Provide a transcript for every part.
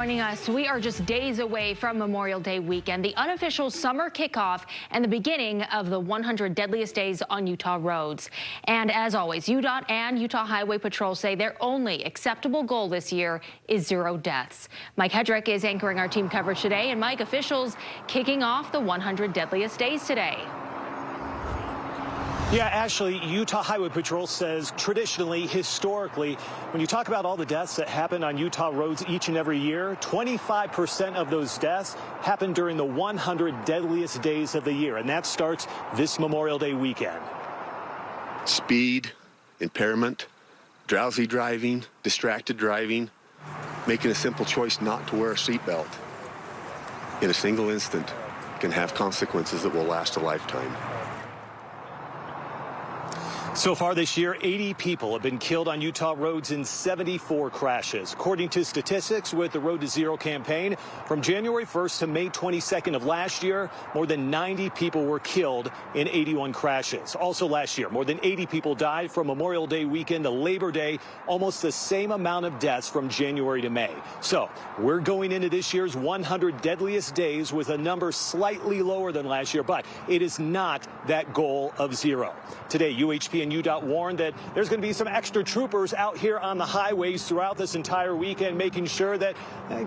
Joining us, we are just days away from Memorial Day weekend, the unofficial summer kickoff and the beginning of the 100 deadliest days on Utah roads. And as always, UDOT and Utah Highway Patrol say their only acceptable goal this year is 0 deaths. Mike Hedrick is anchoring our team coverage today. And Mike, officials kicking off the 100 deadliest days today. Yeah, Ashley, Utah Highway Patrol says traditionally, historically, when you talk about all the deaths that happen on Utah roads each and every year, 25% of those deaths happen during the 100 deadliest days of the year. And that starts this Memorial Day weekend. Speed, impairment, drowsy driving, distracted driving, making a simple choice not to wear a seatbelt in a single instant can have consequences that will last a lifetime. So far this year, 80 people have been killed on Utah roads in 74 crashes. According to statistics with the Road to Zero campaign, from January 1st to May 22nd of last year, more than 90 people were killed in 81 crashes. Also last year, more than 80 people died from Memorial Day weekend to Labor Day, almost the same amount of deaths from January to May. So we're going into this year's 100 deadliest days with a number slightly lower than last year, but it is not that goal of 0. Today, UHP and UDOT warned that there's going to be some extra troopers out here on the highways throughout this entire weekend, making sure that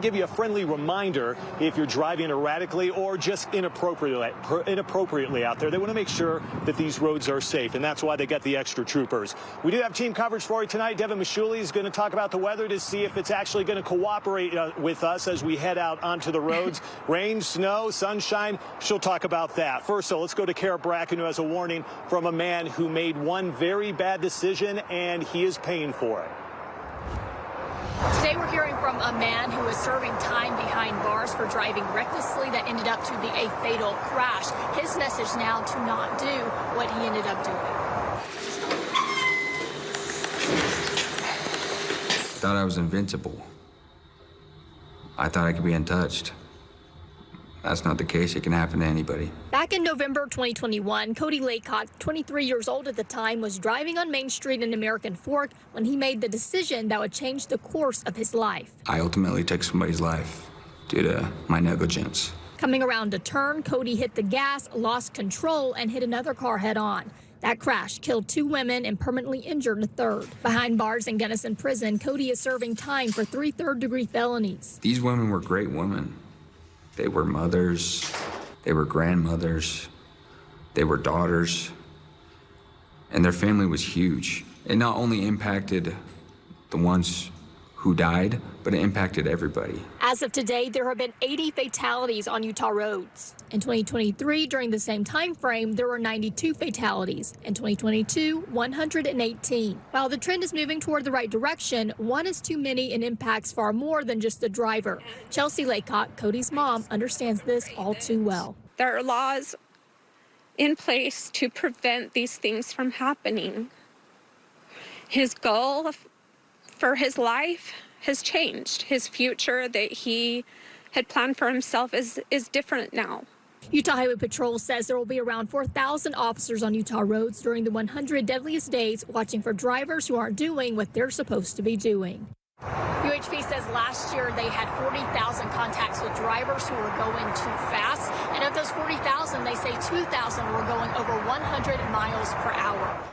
give you a friendly reminder if you're driving erratically or just inappropriately out there. They want to make sure that these roads are safe, and that's why they got the extra troopers. We do have team coverage for you tonight. Devin Mashuli is going to talk about the weather to see if it's actually going to cooperate with us as we head out onto the roads. Rain, snow, sunshine, she'll talk about that. First, so let's go to Kara Bracken, who has a warning from a man who made one very bad decision, and he is paying for it. Today we're hearing from a man who is serving time behind bars for driving recklessly that ended up to be a fatal crash. His message now to not do what he ended up doing. Thought I was invincible. I thought I could be untouched. That's not the case. It can happen to anybody. Back in November 2021, Cody Laycock, 23 years old at the time, was driving on Main Street in American Fork when he made the decision that would change the course of his life. I ultimately took somebody's life due to my negligence. Coming around a turn, Cody hit the gas, lost control, and hit another car head-on. That crash killed 2 women and permanently injured a third. Behind bars in Gunnison Prison, Cody is serving time for 3 third-degree felonies. These women were great women. They were mothers, they were grandmothers, they were daughters, and their family was huge. It not only impacted the ones who died, but it impacted everybody. As of today, there have been 80 fatalities on Utah roads. In 2023, during the same time frame, there were 92 fatalities. In 2022, 118. While the trend is moving toward the right direction, one is too many and impacts far more than just the driver. Chelsea Laycock, Cody's mom, understands this all too well. There are laws in place to prevent these things from happening. His goal for his life has changed. His future that he had planned for himself is different now. Utah Highway Patrol says there will be around 4,000 officers on Utah roads during the 100 deadliest days, watching for drivers who aren't doing what they're supposed to be doing. UHP says last year they had 40,000 contacts with drivers who were going too fast. And of those 40,000, they say 2,000 were going over 100 miles per hour.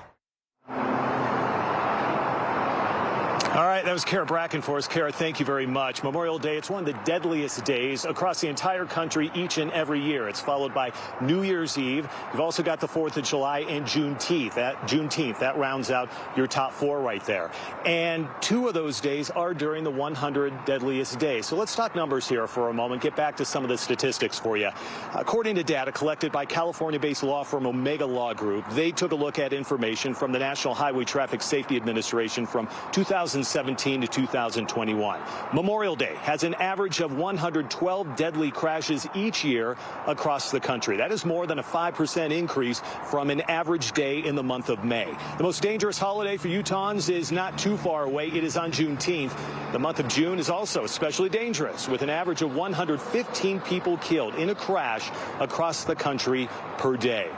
All right, that was Kara Bracken for us. Kara, thank you very much. Memorial Day, it's one of the deadliest days across the entire country each and every year. It's followed by New Year's Eve. You've also got the 4th of July and Juneteenth. That rounds out your top 4 right there. And 2 of those days are during the 100 deadliest days. So let's talk numbers here for a moment. Get back to some of the statistics for you. According to data collected by California-based law firm Omega Law Group, they took a look at information from the National Highway Traffic Safety Administration from 2017 to 2021. Memorial Day has an average of 112 deadly crashes each year across the country. That is more than a 5% increase from an average day in the month of May. The most dangerous holiday for Utahns is not too far away. It is on Juneteenth. The month of June is also especially dangerous, with an average of 115 people killed in a crash across the country per day.